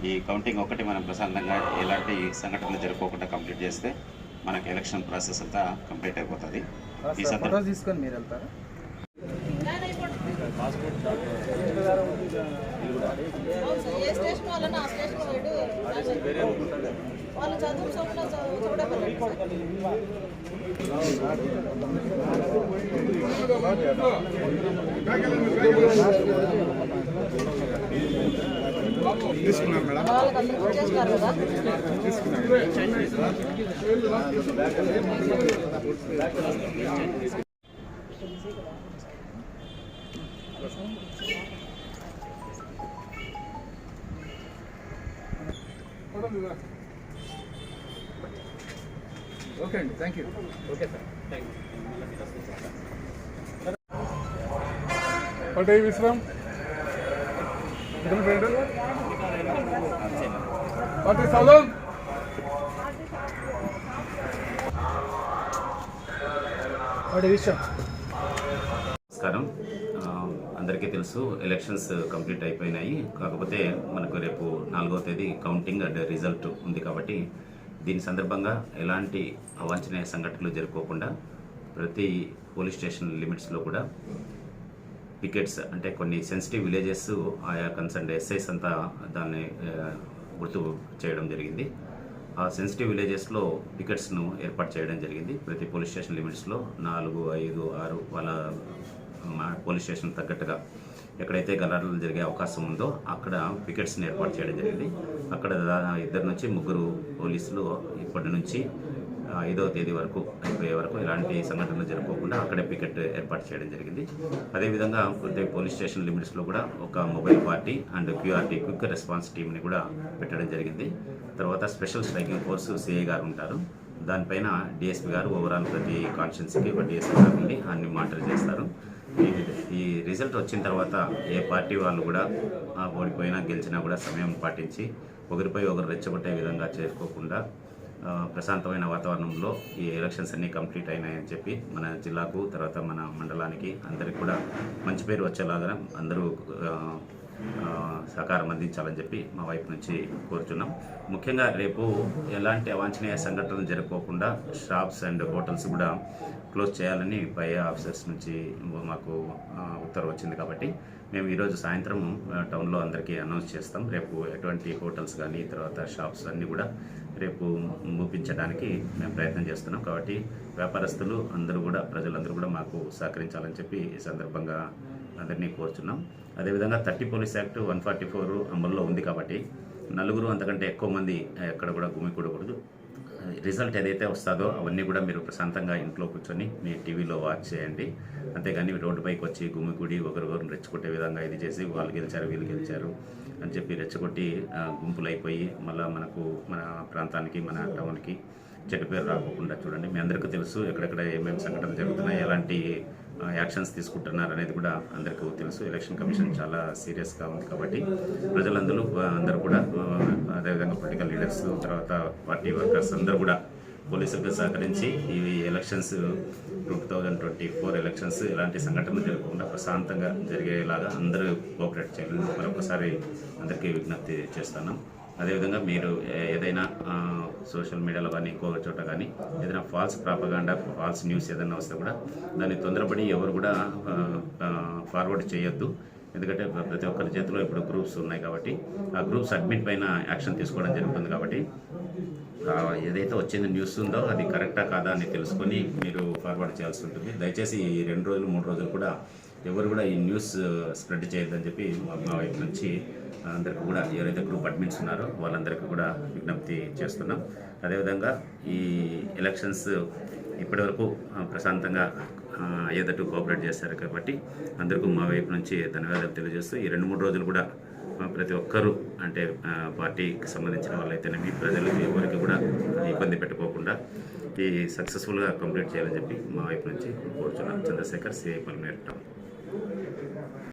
ఈ కౌంటింగ్ ఒకటి మనం ప్రశాంతంగా ఎలాంటి సంఘటనలు జరుపుకోకుండా కంప్లీట్ చేస్తే మనకి ఎలక్షన్ ప్రాసెస్ అంతా కంప్లీట్ అయిపోతుంది. ఈ సందర్భంగా తీసుకొని మీరు వెళ్తారా? వాళ్ళు చదువు చూడగలరు. తీసుకున్నాను మేడం. ఓకే అండి, thank you. Okay sir, thank you. పటే విశ్రామ్ పార్టీ సౌలం నమస్కారం. అందరికీ తెలుసు ఎలక్షన్స్ కంప్లీట్ అయిపోయినాయి. కాకపోతే మనకు రేపు 4వ తేదీ కౌంటింగ్ అండ్ రిజల్ట్ ఉంది కాబట్టి దీని సందర్భంగా ఎలాంటి అవాంఛనీయ సంఘటనలు జరుపుకోకుండా ప్రతి పోలీస్ స్టేషన్ లిమిట్స్లో కూడా పికెట్స్ అంటే కొన్ని సెన్సిటివ్ విలేజెస్ ఆయా కన్సర్న్ ఎస్ఐస్ అంతా దాన్ని గుర్తు చేయడం జరిగింది. ఆ సెన్సిటివ్ విలేజెస్లో పికెట్స్ను ఏర్పాటు చేయడం జరిగింది. ప్రతి పోలీస్ స్టేషన్ లిమిట్స్లో 4, 5, 6 వాళ్ళ పోలీస్ స్టేషన్ తగ్గట్టుగా ఎక్కడైతే గలాటలు జరిగే అవకాశం ఉందో అక్కడ పికెట్స్ని ఏర్పాటు చేయడం జరిగింది. అక్కడ 2 నుంచి 3 పోలీసులు ఇప్పటి నుంచి 5వ తేదీ వరకు అయిపోయే వరకు ఎలాంటి సంఘటనలు జరుపుకోకుండా అక్కడే పికెట్ ఏర్పాటు చేయడం జరిగింది. అదేవిధంగా ప్రతి పోలీస్ స్టేషన్ లిమిట్స్లో కూడా ఒక mobile party and QRT quick response టీమ్ని కూడా పెట్టడం జరిగింది. తర్వాత స్పెషల్ స్ట్రైకింగ్ ఫోర్స్ సిఐ గారు ఉంటారు. దానిపైన డిఎస్పీ గారు ఓవరాల్ ప్రతి కాన్స్టిట్యున్సీకి ఒక డిఎస్పీ గారు ఉండి అన్ని మానిటర్ చేస్తారు. ఈ రిజల్ట్ వచ్చిన తర్వాత ఏ పార్టీ వాళ్ళు కూడా ఓడిపోయినా గెలిచినా కూడా సమయం పాటించి ఒకరిపై ఒకరు రెచ్చగొట్టే విధంగా చేసుకోకుండా ప్రశాంతమైన వాతావరణంలో ఈ ఎలక్షన్స్ అన్నీ కంప్లీట్ అయినాయని చెప్పి మన జిల్లాకు తర్వాత మన మండలానికి అందరికీ కూడా మంచి పేరు వచ్చేలాగా అందరూ సహకారం అందించాలని చెప్పి మా వైపు నుంచి కోరుతున్నాం. ముఖ్యంగా రేపు ఎలాంటి అవాంఛనీయ సంఘటనలు జరుపుకోకుండా షాప్స్ అండ్ హోటల్స్ కూడా క్లోజ్ చేయాలని పై ఆఫీసర్స్ నుంచి మాకు ఉత్తర్వు వచ్చింది. కాబట్టి మేము ఈరోజు సాయంత్రం టౌన్లో అందరికీ అనౌన్స్ చేస్తాం. రేపు ఎటువంటి హోటల్స్ కానీ తర్వాత షాప్స్ అన్నీ కూడా రేపు మూపించడానికి మేము ప్రయత్నం చేస్తున్నాం. కాబట్టి వ్యాపారస్తులు అందరూ కూడా ప్రజలందరూ కూడా మాకు సహకరించాలని చెప్పి ఈ సందర్భంగా అందరినీ కోరుచున్నాం. అదేవిధంగా 30 పోలీస్ యాక్ట్ 144 అమల్లో ఉంది కాబట్టి 4 అంతకంటే ఎక్కువ మంది ఎక్కడ కూడా గుమికూడకూడదు. రిజల్ట్ ఏదైతే వస్తుందో అవన్నీ కూడా మీరు ప్రశాంతంగా ఇంట్లో కూర్చొని మీ టీవీలో వాచ్ చేయండి. అంతేగాని రోడ్డుపైకి వచ్చి గుమికూడి ఒకరికొకరు రెచ్చగొట్టే విధంగా ఇది చేసి వాళ్ళు గెలిచారు వీళ్ళు గెలిచారు అని చెప్పి రెచ్చగొట్టి గుంపులైపోయి మళ్ళీ మన ప్రాంతానికి మన టౌన్కి చెడ్డ పేరు రాకోకుండా చూడండి. మీ అందరికీ తెలుసు ఎక్కడెక్కడ ఏమేమి సంఘటనలు జరుగుతున్నాయి, ఎలాంటి యాక్షన్స్ తీసుకుంటున్నారు అనేది కూడా అందరికీ తెలుసు. ఎలక్షన్ కమిషన్ చాలా సీరియస్గా ఉంది కాబట్టి అందరూ కూడా అదేవిధంగా పొలిటికల్ లీడర్స్ తర్వాత పార్టీ వర్కర్స్ అందరూ కూడా పోలీసులకు సహకరించి ఈ ఎలక్షన్స్ 2024 ఎలక్షన్స్ ఎలాంటి సంఘటనలు జరగకుండా ప్రశాంతంగా జరిగేలాగా అందరూ కోఆపరేట్ చేయాలని మరొకసారి అందరికీ విజ్ఞప్తి చేస్తున్నాం. అదేవిధంగా మీరు ఏదైనా సోషల్ మీడియాలో కానీ ఇంకొక చోట కానీ ఏదైనా ఫాల్స్ ప్రాపగాండా ఫాల్స్ న్యూస్ ఏదైనా వస్తే కూడా దాన్ని తొందరపడి ఎవరు కూడా ఫార్వర్డ్ చేయొద్దు. ఎందుకంటే ప్రతి ఒక్కరి చేతిలో ఇప్పుడు గ్రూప్స్ ఉన్నాయి కాబట్టి ఆ గ్రూప్స్ అడ్మిట్ పైన యాక్షన్ తీసుకోవడం జరుగుతుంది. కాబట్టి ఏదైతే వచ్చిన న్యూస్ ఉందో అది కరెక్టా కాదా అని తెలుసుకొని మీరు ఫార్వర్డ్ చేయాల్సి ఉంటుంది. దయచేసి ఈ 2 రోజులు 3 రోజులు కూడా ఎవరు కూడా ఈ న్యూస్ స్ప్రెడ్ చేయొద్దని చెప్పి మా వైపు నుంచి అందరికీ కూడా ఎవరైతే గ్రూప్ అడ్మిన్స్ ఉన్నారో వాళ్ళందరికీ కూడా విజ్ఞప్తి చేస్తున్నాం. అదేవిధంగా ఈ ఎలక్షన్స్ ఇప్పటివరకు ప్రశాంతంగా ఏదట్టు కోఆపరేట్ చేస్తారు కాబట్టి అందరికీ మా వైపు నుంచి ధన్యవాదాలు తెలియజేస్తూ ఈ 2-3 రోజులు కూడా ప్రతి ఒక్కరూ అంటే పార్టీకి సంబంధించిన వాళ్ళైతేనేమి ప్రజలు ఎవరికి కూడా ఇబ్బంది పెట్టుకోకుండా ఈ సక్సెస్ఫుల్గా కంప్లీట్ చేయాలని చెప్పి మా వైపు నుంచి కోరుచున్నాం. Chandrashekar, CI Palamaner town.